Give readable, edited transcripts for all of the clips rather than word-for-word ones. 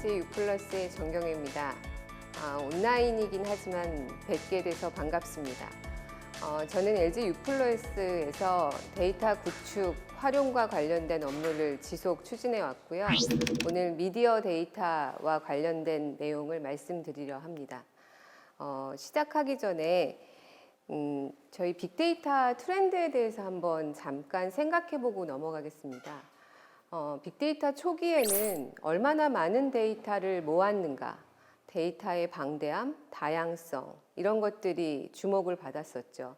LG U+의 정경혜입니다. 온라인이긴 하지만 뵙게 돼서 반갑습니다. 저는 LG U+에서 데이터 구축, 활용과 관련된 업무를 지속 추진해 왔고요. 오늘 미디어 데이터와 관련된 내용을 말씀드리려 합니다. 시작하기 전에 저희 빅데이터 트렌드에 대해서 한번 잠깐 생각해보고 넘어가겠습니다. 빅데이터 초기에는 얼마나 많은 데이터를 모았는가, 데이터의 방대함, 다양성 이런 것들이 주목을 받았었죠.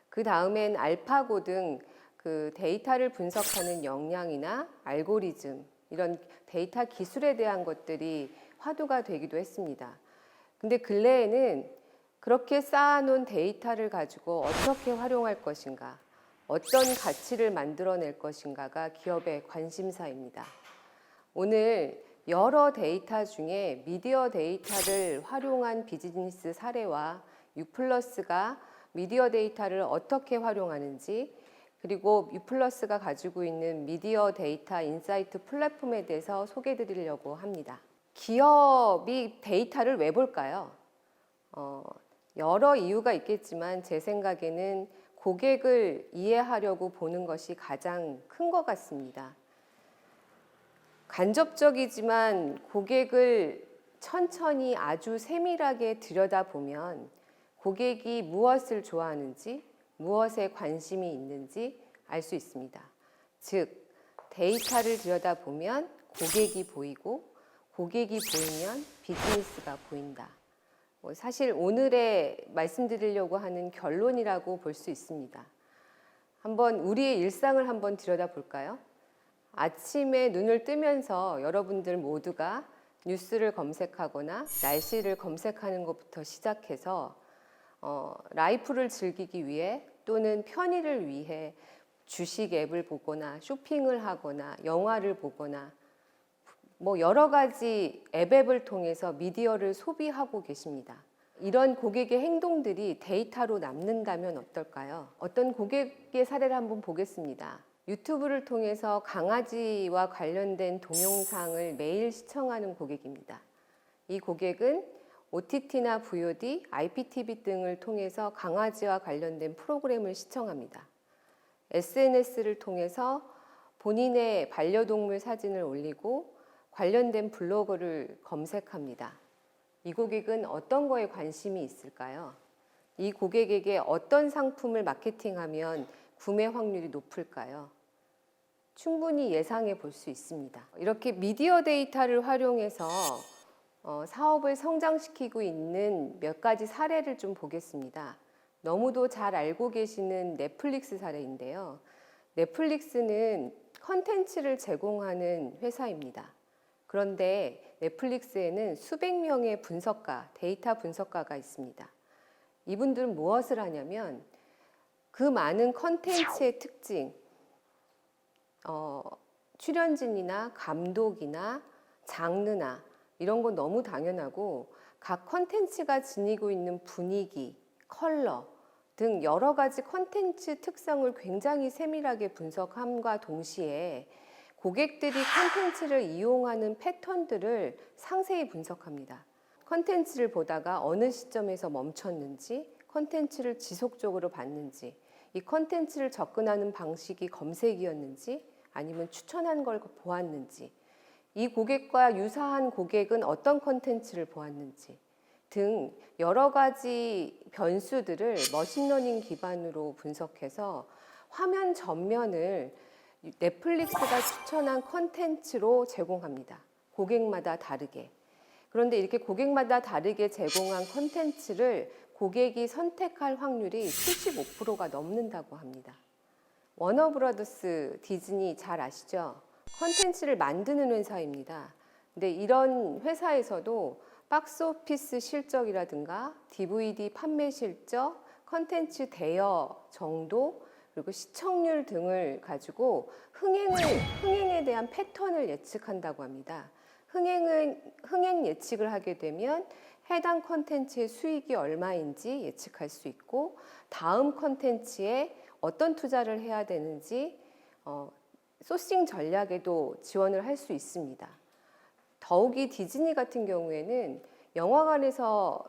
그 다음엔 알파고 등 그 데이터를 분석하는 역량이나 알고리즘 이런 데이터 기술에 대한 것들이 화두가 되기도 했습니다. 근데 근래에는 그렇게 쌓아놓은 데이터를 가지고 어떻게 활용할 것인가, 어떤 가치를 만들어낼 것인가가 기업의 관심사입니다. 오늘 여러 데이터 중에 미디어 데이터를 활용한 비즈니스 사례와 U+가 미디어 데이터를 어떻게 활용하는지, 그리고 U+가 가지고 있는 미디어 데이터 인사이트 플랫폼에 대해서 소개해 드리려고 합니다. 기업이 데이터를 왜 볼까요? 여러 이유가 있겠지만 제 생각에는 고객을 이해하려고 보는 것이 가장 큰 것 같습니다. 간접적이지만 고객을 천천히 아주 세밀하게 들여다보면 고객이 무엇을 좋아하는지, 무엇에 관심이 있는지 알 수 있습니다. 즉, 데이터를 들여다보면 고객이 보이고, 고객이 보이면 비즈니스가 보인다. 사실 오늘의 말씀드리려고 하는 결론이라고 볼 수 있습니다. 한번 우리의 일상을 한번 들여다볼까요? 아침에 눈을 뜨면서 여러분들 모두가 뉴스를 검색하거나 날씨를 검색하는 것부터 시작해서 라이프를 즐기기 위해 또는 편의를 위해 주식 앱을 보거나 쇼핑을 하거나 영화를 보거나 여러 가지 앱을 통해서 미디어를 소비하고 계십니다. 이런 고객의 행동들이 데이터로 남는다면 어떨까요? 어떤 고객의 사례를 한번 보겠습니다. 유튜브를 통해서 강아지와 관련된 동영상을 매일 시청하는 고객입니다. 이 고객은 OTT나 VOD, IPTV 등을 통해서 강아지와 관련된 프로그램을 시청합니다. SNS를 통해서 본인의 반려동물 사진을 올리고 관련된 블로그를 검색합니다. 이 고객은 어떤 거에 관심이 있을까요? 이 고객에게 어떤 상품을 마케팅하면 구매 확률이 높을까요? 충분히 예상해 볼 수 있습니다. 이렇게 미디어 데이터를 활용해서 사업을 성장시키고 있는 몇 가지 사례를 좀 보겠습니다. 너무도 잘 알고 계시는 넷플릭스 사례인데요. 넷플릭스는 컨텐츠를 제공하는 회사입니다. 그런데 넷플릭스에는 수백 명의 분석가, 데이터 분석가가 있습니다. 이분들은 무엇을 하냐면 그 많은 컨텐츠의 특징, 출연진이나 감독이나 장르나 이런 건 너무 당연하고 각 컨텐츠가 지니고 있는 분위기, 컬러 등 여러 가지 컨텐츠 특성을 굉장히 세밀하게 분석함과 동시에 고객들이 컨텐츠를 이용하는 패턴들을 상세히 분석합니다. 컨텐츠를 보다가 어느 시점에서 멈췄는지, 컨텐츠를 지속적으로 봤는지, 이 컨텐츠를 접근하는 방식이 검색이었는지 아니면 추천한 걸 보았는지, 이 고객과 유사한 고객은 어떤 컨텐츠를 보았는지 등 여러 가지 변수들을 머신러닝 기반으로 분석해서 화면 전면을 넷플릭스가 추천한 컨텐츠로 제공합니다. 고객마다 다르게. 그런데 이렇게 고객마다 다르게 제공한 컨텐츠를 고객이 선택할 확률이 75%가 넘는다고 합니다. 워너브라더스, 디즈니 잘 아시죠? 컨텐츠를 만드는 회사입니다. 근데 이런 회사에서도 박스오피스 실적이라든가 DVD 판매 실적, 컨텐츠 대여 정도, 그리고 시청률 등을 가지고 흥행에 대한 패턴을 예측한다고 합니다. 흥행 예측을 하게 되면 해당 컨텐츠의 수익이 얼마인지 예측할 수 있고 다음 컨텐츠에 어떤 투자를 해야 되는지 소싱 전략에도 지원을 할 수 있습니다. 더욱이 디즈니 같은 경우에는 영화관에서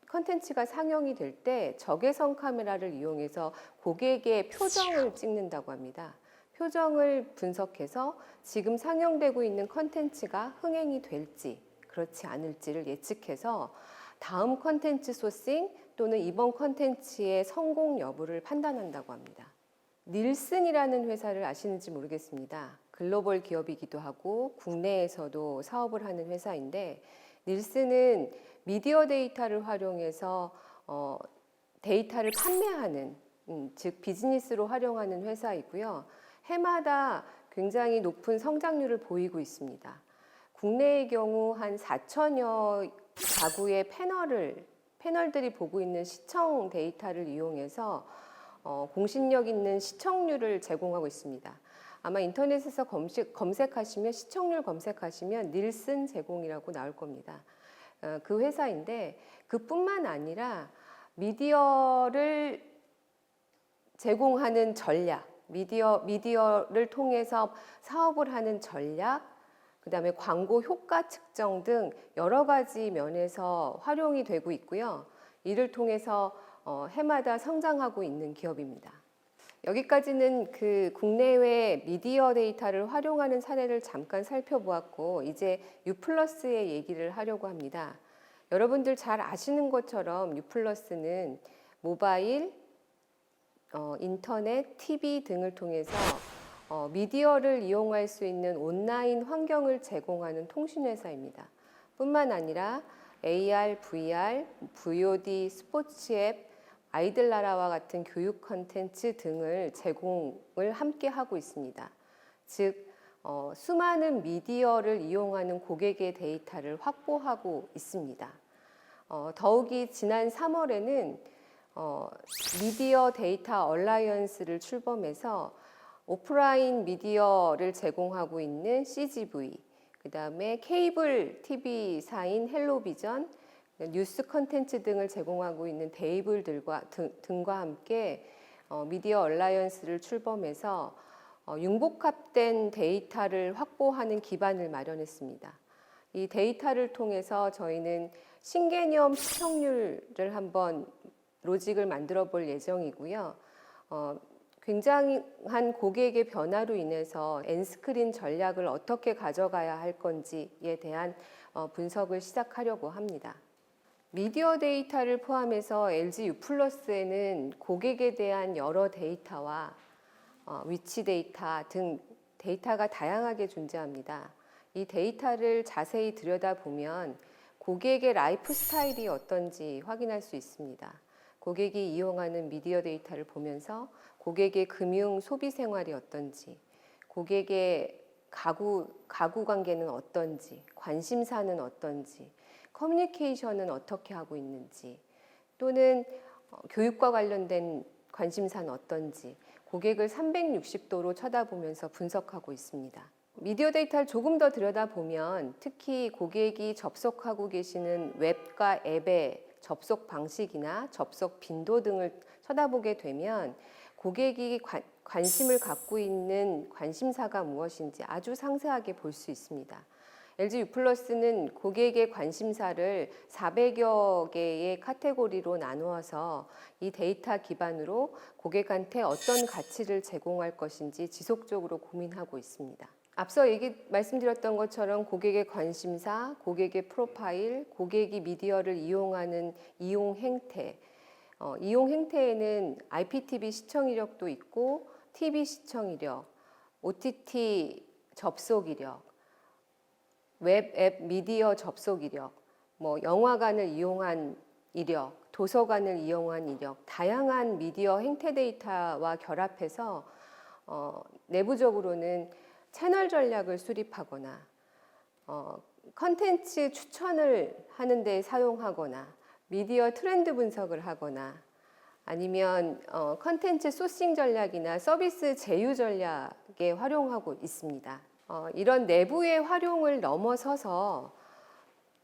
컨텐츠가 상영이 될 때 적외선 카메라를 이용해서 고객의 표정을 찍는다고 합니다. 표정을 분석해서 지금 상영되고 있는 컨텐츠가 흥행이 될지 그렇지 않을지를 예측해서 다음 컨텐츠 소싱 또는 이번 컨텐츠의 성공 여부를 판단한다고 합니다. 닐슨이라는 회사를 아시는지 모르겠습니다. 글로벌 기업이기도 하고 국내에서도 사업을 하는 회사인데, 닐슨은 미디어 데이터를 활용해서 데이터를 판매하는, 즉 비즈니스로 활용하는 회사이고요. 해마다 굉장히 높은 성장률을 보이고 있습니다. 국내의 경우 한 4천여 가구의 패널들이 보고 있는 시청 데이터를 이용해서 공신력 있는 시청률을 제공하고 있습니다. 아마 인터넷에서 검색하시면 시청률 검색하시면 닐슨 제공이라고 나올 겁니다. 그 회사인데 그뿐만 아니라 미디어를 제공하는 전략, 미디어를 통해서 사업을 하는 전략, 그다음에 광고 효과 측정 등 여러 가지 면에서 활용이 되고 있고요. 이를 통해서 해마다 성장하고 있는 기업입니다. 여기까지는 그 국내외 미디어 데이터를 활용하는 사례를 잠깐 살펴보았고, 이제 유플러스의 얘기를 하려고 합니다. 여러분들 잘 아시는 것처럼 유플러스는 모바일, 인터넷, TV 등을 통해서 미디어를 이용할 수 있는 온라인 환경을 제공하는 통신회사입니다. 뿐만 아니라 AR, VR, VOD, 스포츠 앱, 아이들 나라와 같은 교육 콘텐츠 등을 제공을 함께 하고 있습니다. 즉, 수많은 미디어를 이용하는 고객의 데이터를 확보하고 있습니다. 더욱이 지난 3월에는 미디어 데이터 얼라이언스를 출범해서 오프라인 미디어를 제공하고 있는 CGV, 그 다음에 케이블 TV사인 헬로비전, 뉴스 컨텐츠 등을 제공하고 있는 데이블 등과 함께 미디어 얼라이언스를 출범해서 융복합된 데이터를 확보하는 기반을 마련했습니다. 이 데이터를 통해서 저희는 신개념 시청률을 한번 로직을 만들어 볼 예정이고요. 굉장한 고객의 변화로 인해서 엔스크린 전략을 어떻게 가져가야 할 건지에 대한 분석을 시작하려고 합니다. 미디어 데이터를 포함해서 LG U+에는 고객에 대한 여러 데이터와 위치 데이터 등 데이터가 다양하게 존재합니다. 이 데이터를 자세히 들여다보면 고객의 라이프 스타일이 어떤지 확인할 수 있습니다. 고객이 이용하는 미디어 데이터를 보면서 고객의 금융 소비 생활이 어떤지, 고객의 가구 관계는 어떤지, 관심사는 어떤지, 커뮤니케이션은 어떻게 하고 있는지, 또는 교육과 관련된 관심사는 어떤지 고객을 360도로 쳐다보면서 분석하고 있습니다. 미디어 데이터를 조금 더 들여다보면 특히 고객이 접속하고 계시는 웹과 앱의 접속 방식이나 접속 빈도 등을 쳐다보게 되면 고객이 관심을 갖고 있는 관심사가 무엇인지 아주 상세하게 볼 수 있습니다. LG U+는 고객의 관심사를 400여 개의 카테고리로 나누어서 이 데이터 기반으로 고객한테 어떤 가치를 제공할 것인지 지속적으로 고민하고 있습니다. 앞서 말씀드렸던 것처럼 고객의 관심사, 고객의 프로파일, 고객이 미디어를 이용하는 이용 행태, 이용 행태에는 IPTV 시청 이력도 있고 TV 시청 이력, OTT 접속 이력, 웹 앱 미디어 접속 이력, 영화관을 이용한 이력, 도서관을 이용한 이력, 다양한 미디어 행태 데이터와 결합해서 내부적으로는 채널 전략을 수립하거나 컨텐츠 추천을 하는 데 사용하거나 미디어 트렌드 분석을 하거나 아니면 컨텐츠 소싱 전략이나 서비스 제휴 전략에 활용하고 있습니다. 이런 내부의 활용을 넘어서서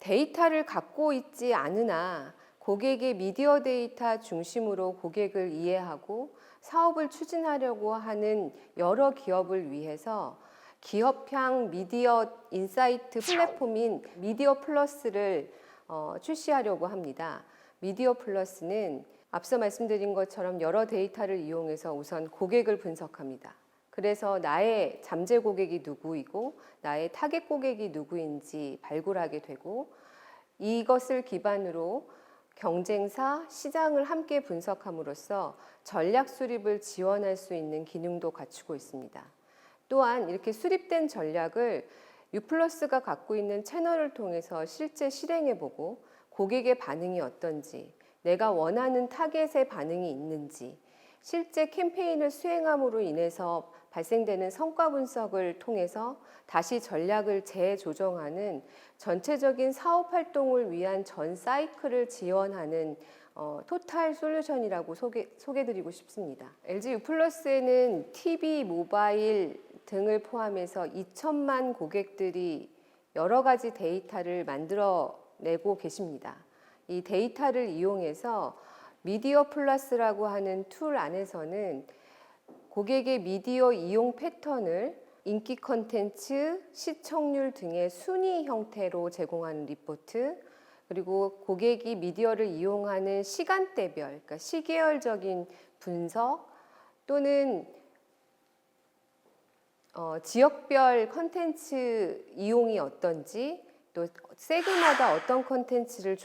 데이터를 갖고 있지 않으나 고객의 미디어 데이터 중심으로 고객을 이해하고 사업을 추진하려고 하는 여러 기업을 위해서 기업향 미디어 인사이트 플랫폼인 미디어 플러스를 출시하려고 합니다. 미디어 플러스는 앞서 말씀드린 것처럼 여러 데이터를 이용해서 우선 고객을 분석합니다. 그래서 나의 잠재 고객이 누구이고 나의 타겟 고객이 누구인지 발굴하게 되고, 이것을 기반으로 경쟁사, 시장을 함께 분석함으로써 전략 수립을 지원할 수 있는 기능도 갖추고 있습니다. 또한 이렇게 수립된 전략을 유플러스가 갖고 있는 채널을 통해서 실제 실행해보고 고객의 반응이 어떤지, 내가 원하는 타겟의 반응이 있는지, 실제 캠페인을 수행함으로 인해서 발생되는 성과 분석을 통해서 다시 전략을 재조정하는 전체적인 사업 활동을 위한 전 사이클을 지원하는 토탈 솔루션이라고 소개드리고 싶습니다. LG U+에는 TV, 모바일 등을 포함해서 2천만 고객들이 여러 가지 데이터를 만들어내고 계십니다. 이 데이터를 이용해서 미디어 플러스라고 하는 툴 안에서는 고객의 미디어 이용 패턴을 인기 콘텐츠, 시청률 등의 순위 형태로 제공하는 리포트, 그리고 고객이 미디어를 이용하는 시간대별, 그러니까 시계열적인 분석, 또는 지역별 콘텐츠 이용이 어떤지, 또 세그마다 어떤 콘텐츠를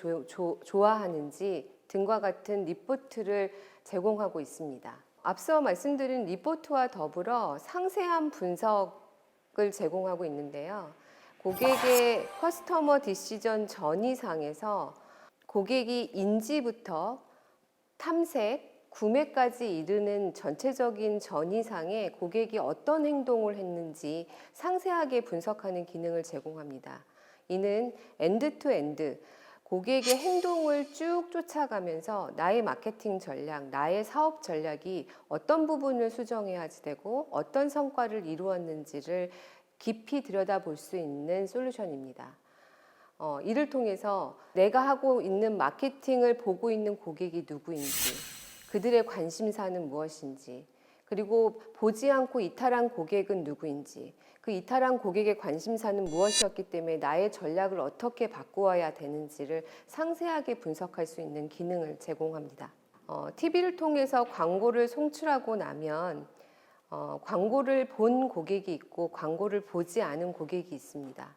좋아하는지 등과 같은 리포트를 제공하고 있습니다. 앞서 말씀드린 리포트와 더불어 상세한 분석을 제공하고 있는데요. 고객의 커스터머 디시전 전이상에서 고객이 인지부터 탐색, 구매까지 이르는 전체적인 전이상에 고객이 어떤 행동을 했는지 상세하게 분석하는 기능을 제공합니다. 이는 엔드 투 엔드, 고객의 행동을 쭉 쫓아가면서 나의 마케팅 전략, 나의 사업 전략이 어떤 부분을 수정해야 되고 어떤 성과를 이루었는지를 깊이 들여다볼 수 있는 솔루션입니다. 이를 통해서 내가 하고 있는 마케팅을 보고 있는 고객이 누구인지, 그들의 관심사는 무엇인지, 그리고 보지 않고 이탈한 고객은 누구인지, 그 이탈한 고객의 관심사는 무엇이었기 때문에 나의 전략을 어떻게 바꾸어야 되는지를 상세하게 분석할 수 있는 기능을 제공합니다. TV를 통해서 광고를 송출하고 나면 광고를 본 고객이 있고 광고를 보지 않은 고객이 있습니다.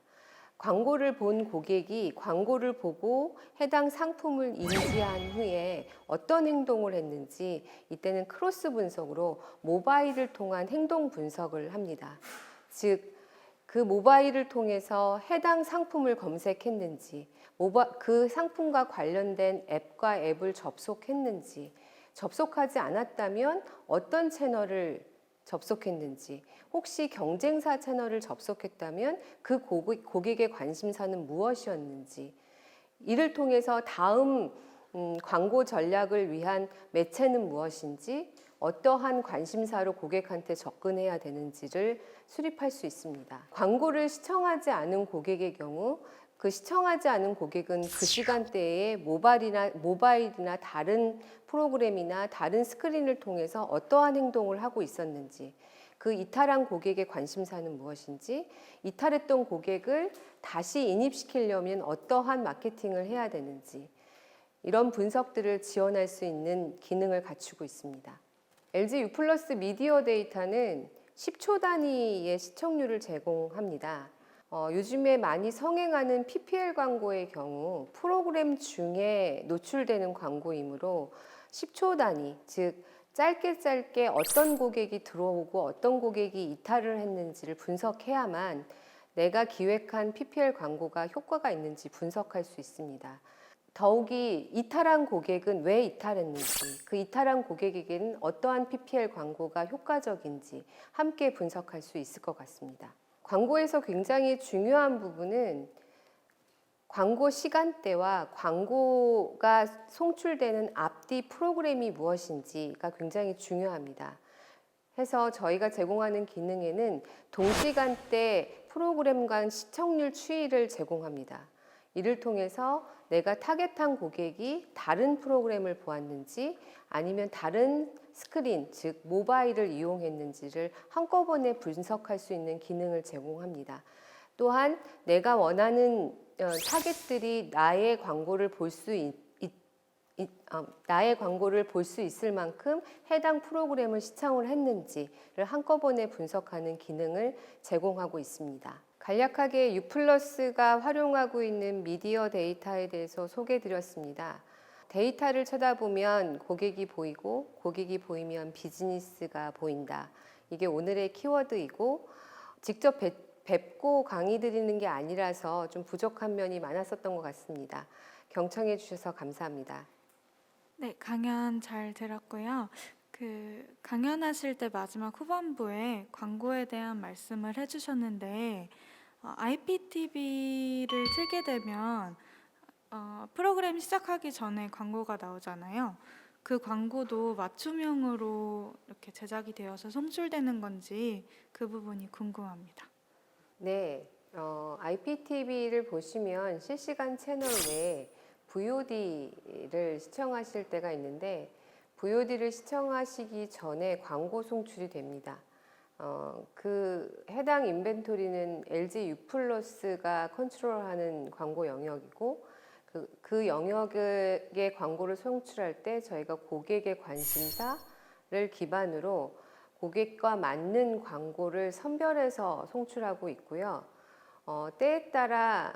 광고를 본 고객이 광고를 보고 해당 상품을 인지한 후에 어떤 행동을 했는지, 이때는 크로스 분석으로 모바일을 통한 행동 분석을 합니다. 즉, 그 모바일을 통해서 해당 상품을 검색했는지, 그 상품과 관련된 앱과 앱을 접속했는지, 접속하지 않았다면 어떤 채널을 접속했는지, 혹시 경쟁사 채널을 접속했다면 그 고객의 관심사는 무엇이었는지, 이를 통해서 다음 광고 전략을 위한 매체는 무엇인지, 어떠한 관심사로 고객한테 접근해야 되는지를 수립할 수 있습니다. 광고를 시청하지 않은 고객의 경우 그 시청하지 않은 고객은 그 시간대에 모바일이나 다른 프로그램이나 다른 스크린을 통해서 어떠한 행동을 하고 있었는지, 그 이탈한 고객의 관심사는 무엇인지, 이탈했던 고객을 다시 인입시키려면 어떠한 마케팅을 해야 되는지, 이런 분석들을 지원할 수 있는 기능을 갖추고 있습니다. LG U+ 미디어 데이터는 10초 단위의 시청률을 제공합니다. 요즘에 많이 성행하는 PPL 광고의 경우 프로그램 중에 노출되는 광고이므로 10초 단위, 즉 짧게 어떤 고객이 들어오고 어떤 고객이 이탈을 했는지를 분석해야만 내가 기획한 PPL 광고가 효과가 있는지 분석할 수 있습니다. 더욱이 이탈한 고객은 왜 이탈했는지, 그 이탈한 고객에게는 어떠한 PPL 광고가 효과적인지 함께 분석할 수 있을 것 같습니다. 광고에서 굉장히 중요한 부분은 광고 시간대와 광고가 송출되는 앞뒤 프로그램이 무엇인지가 굉장히 중요합니다. 해서 저희가 제공하는 기능에는 동시간대 프로그램 간 시청률 추이를 제공합니다. 이를 통해서 내가 타겟한 고객이 다른 프로그램을 보았는지, 아니면 다른 스크린, 즉 모바일을 이용했는지를 한꺼번에 분석할 수 있는 기능을 제공합니다. 또한 내가 원하는 타겟들이 나의 광고를 볼 수 있을 만큼 해당 프로그램을 시청을 했는지를 한꺼번에 분석하는 기능을 제공하고 있습니다. 간략하게 U+가 활용하고 있는 미디어 데이터에 대해서 소개해드렸습니다. 데이터를 쳐다보면 고객이 보이고 고객이 보이면 비즈니스가 보인다. 이게 오늘의 키워드이고 직접 뵙고 강의 드리는 게 아니라서 좀 부족한 면이 많았었던 것 같습니다. 경청해 주셔서 감사합니다. 네, 강연 잘 들었고요. 강연하실 때 마지막 후반부에 광고에 대한 말씀을 해주셨는데 IPTV를 틀게 되면 프로그램 시작하기 전에 광고가 나오잖아요. 그 광고도 맞춤형으로 이렇게 제작이 되어서 송출되는 건지 그 부분이 궁금합니다. 네, IPTV를 보시면 실시간 채널 외에 VOD를 시청하실 때가 있는데 VOD를 시청하시기 전에 광고 송출이 됩니다. 그 해당 인벤토리는 LG U+가 컨트롤하는 광고 영역이고 그 영역의 광고를 송출할 때 저희가 고객의 관심사를 기반으로 고객과 맞는 광고를 선별해서 송출하고 있고요. 때에 따라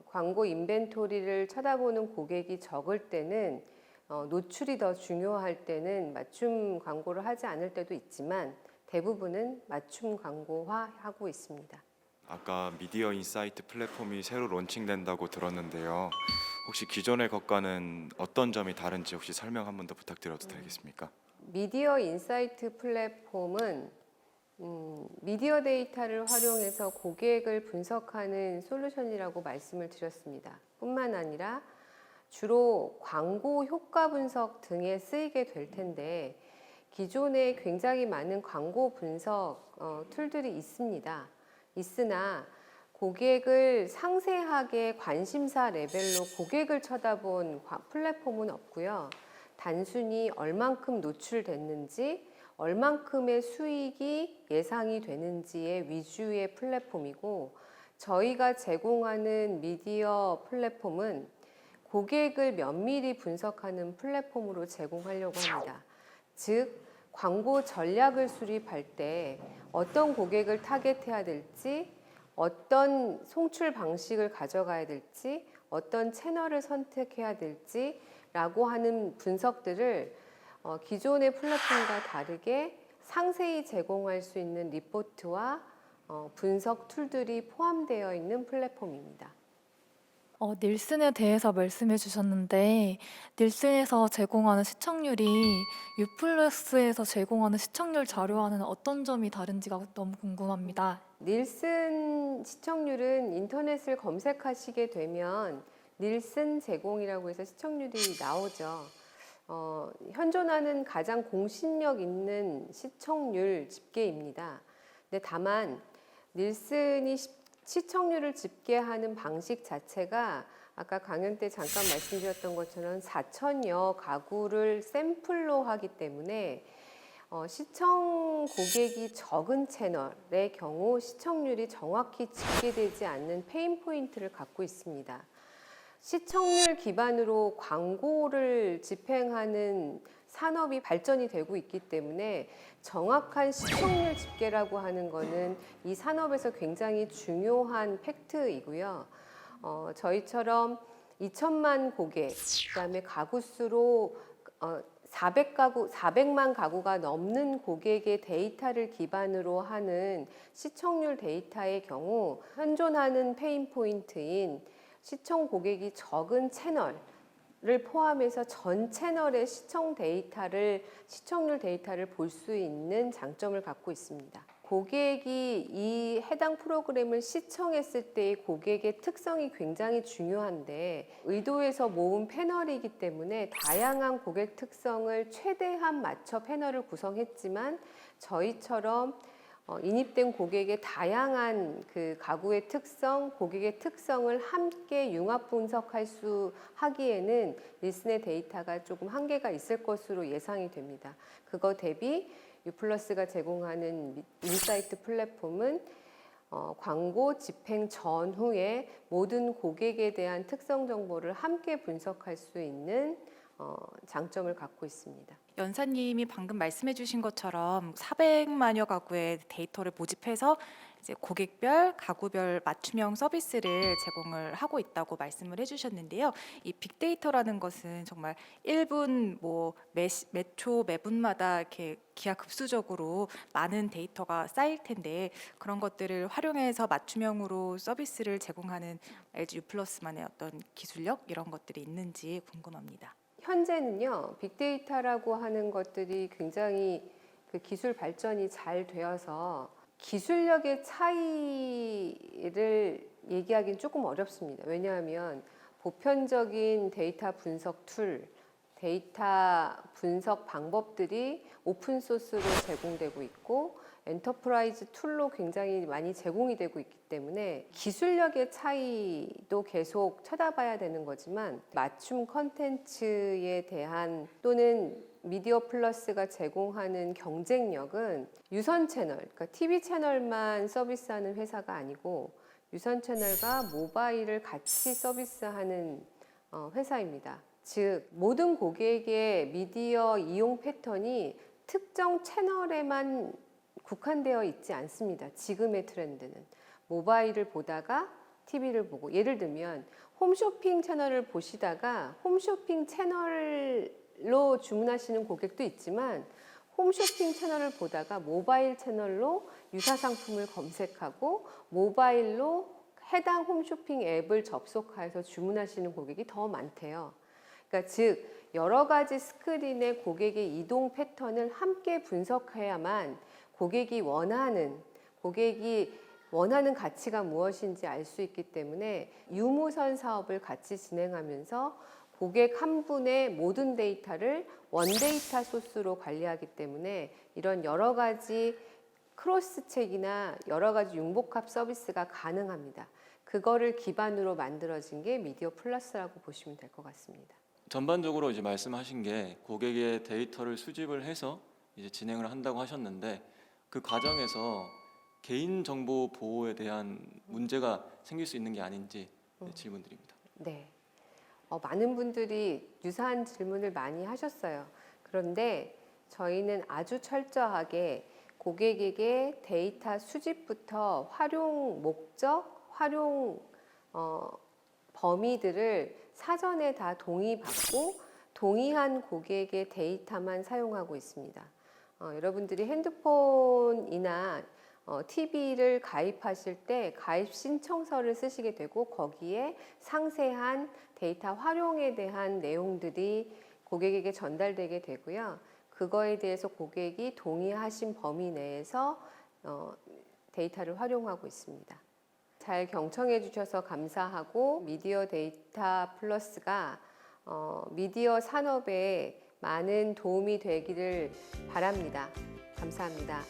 광고 인벤토리를 쳐다보는 고객이 적을 때는 노출이 더 중요할 때는 맞춤 광고를 하지 않을 때도 있지만 대부분은 맞춤 광고화하고 있습니다. 아까 미디어 인사이트 플랫폼이 새로 론칭된다고 들었는데요. 혹시 기존의 것과는 어떤 점이 다른지 혹시 설명 한 번 더 부탁드려도 되겠습니까? 미디어 인사이트 플랫폼은 미디어 데이터를 활용해서 고객을 분석하는 솔루션이라고 말씀을 드렸습니다. 뿐만 아니라 주로 광고 효과 분석 등에 쓰이게 될 텐데 기존에 굉장히 많은 광고 분석 툴들이 있습니다. 있으나 고객을 상세하게 관심사 레벨로 고객을 쳐다본 플랫폼은 없고요. 단순히 얼만큼 노출됐는지, 얼만큼의 수익이 예상이 되는지의 위주의 플랫폼이고 저희가 제공하는 미디어 플랫폼은 고객을 면밀히 분석하는 플랫폼으로 제공하려고 합니다. 즉, 광고 전략을 수립할 때 어떤 고객을 타겟해야 될지, 어떤 송출 방식을 가져가야 될지, 어떤 채널을 선택해야 될지 라고 하는 분석들을 기존의 플랫폼과 다르게 상세히 제공할 수 있는 리포트와 분석 툴들이 포함되어 있는 플랫폼입니다. 닐슨에 대해서 말씀해 주셨는데 닐슨에서 제공하는 시청률이 U+에서 제공하는 시청률 자료와는 어떤 점이 다른지가 너무 궁금합니다. 닐슨 시청률은 인터넷을 검색하시게 되면 닐슨 제공이라고 해서 시청률이 나오죠. 현존하는 가장 공신력 있는 시청률 집계입니다. 근데 다만 닐슨이 시청률을 집계하는 방식 자체가 아까 강연 때 잠깐 말씀드렸던 것처럼 4천여 가구를 샘플로 하기 때문에 시청 고객이 적은 채널의 경우 시청률이 정확히 집계되지 않는 페인 포인트를 갖고 있습니다. 시청률 기반으로 광고를 집행하는 산업이 발전이 되고 있기 때문에 정확한 시청률 집계라고 하는 것은 이 산업에서 굉장히 중요한 팩트이고요. 저희처럼 2천만 고객, 그다음에 가구 수로 400만 가구가 넘는 고객의 데이터를 기반으로 하는 시청률 데이터의 경우 현존하는 페인 포인트인 시청 고객이 적은 채널을 포함해서 전 채널의 시청률 데이터를 볼 수 있는 장점을 갖고 있습니다. 고객이 이 해당 프로그램을 시청했을 때의 고객의 특성이 굉장히 중요한데 의도해서 모은 패널이기 때문에 다양한 고객 특성을 최대한 맞춰 패널을 구성했지만 저희처럼 인입된 고객의 다양한 그 가구의 특성, 고객의 특성을 함께 융합 분석할 수 하기에는 닐슨의 데이터가 조금 한계가 있을 것으로 예상이 됩니다. 그거 대비 유플러스가 제공하는 인사이트 플랫폼은 광고 집행 전후에 모든 고객에 대한 특성 정보를 함께 분석할 수 있는 장점을 갖고 있습니다. 연사님이 방금 말씀해 주신 것처럼 400만여 가구의 데이터를 모집해서 이제 고객별, 가구별 맞춤형 서비스를 제공을 하고 있다고 말씀을 해주셨는데요. 이 빅데이터라는 것은 정말 1분, 매 초, 매분마다 이렇게 기하급수적으로 많은 데이터가 쌓일 텐데 그런 것들을 활용해서 맞춤형으로 서비스를 제공하는 LG U+만의 어떤 기술력 이런 것들이 있는지 궁금합니다. 현재는요, 빅데이터라고 하는 것들이 굉장히 그 기술 발전이 잘 되어서 기술력의 차이를 얘기하기는 조금 어렵습니다. 왜냐하면 보편적인 데이터 분석 툴, 데이터 분석 방법들이 오픈소스로 제공되고 있고 엔터프라이즈 툴로 굉장히 많이 제공이 되고 있기 때문에 기술력의 차이도 계속 쳐다봐야 되는 거지만 맞춤 컨텐츠에 대한 또는 미디어 플러스가 제공하는 경쟁력은 유선 채널, 그러니까 TV 채널만 서비스하는 회사가 아니고 유선 채널과 모바일을 같이 서비스하는 회사입니다. 즉 모든 고객의 미디어 이용 패턴이 특정 채널에만 국한되어 있지 않습니다. 지금의 트렌드는 모바일을 보다가 TV를 보고, 예를 들면 홈쇼핑 채널을 보시다가 홈쇼핑 채널로 주문하시는 고객도 있지만 홈쇼핑 채널을 보다가 모바일 채널로 유사 상품을 검색하고 모바일로 해당 홈쇼핑 앱을 접속해서 주문하시는 고객이 더 많대요. 그러니까 즉 여러 가지 스크린의 고객의 이동 패턴을 함께 분석해야만 고객이 원하는 가치가 무엇인지 알 수 있기 때문에 유무선 사업을 같이 진행하면서 고객 한 분의 모든 데이터를 원데이터 소스로 관리하기 때문에 이런 여러 가지 크로스 책이나 여러 가지 융복합 서비스가 가능합니다. 그거를 기반으로 만들어진 게 미디어 플러스라고 보시면 될 것 같습니다. 전반적으로 이제 말씀하신 게 고객의 데이터를 수집을 해서 이제 진행을 한다고 하셨는데 그 과정에서 개인정보 보호에 대한 문제가 생길 수 있는 게 아닌지 질문드립니다. 네, 많은 분들이 유사한 질문을 많이 하셨어요. 그런데 저희는 아주 철저하게 고객에게 데이터 수집부터 활용 목적, 활용 범위들을 사전에 다 동의받고 동의한 고객의 데이터만 사용하고 있습니다. 여러분들이 핸드폰이나 TV를 가입하실 때 가입 신청서를 쓰시게 되고 거기에 상세한 데이터 활용에 대한 내용들이 고객에게 전달되게 되고요. 그거에 대해서 고객이 동의하신 범위 내에서 데이터를 활용하고 있습니다. 잘 경청해 주셔서 감사하고 미디어 데이터 플러스가 미디어 산업에 많은 도움이 되기를 바랍니다. 감사합니다.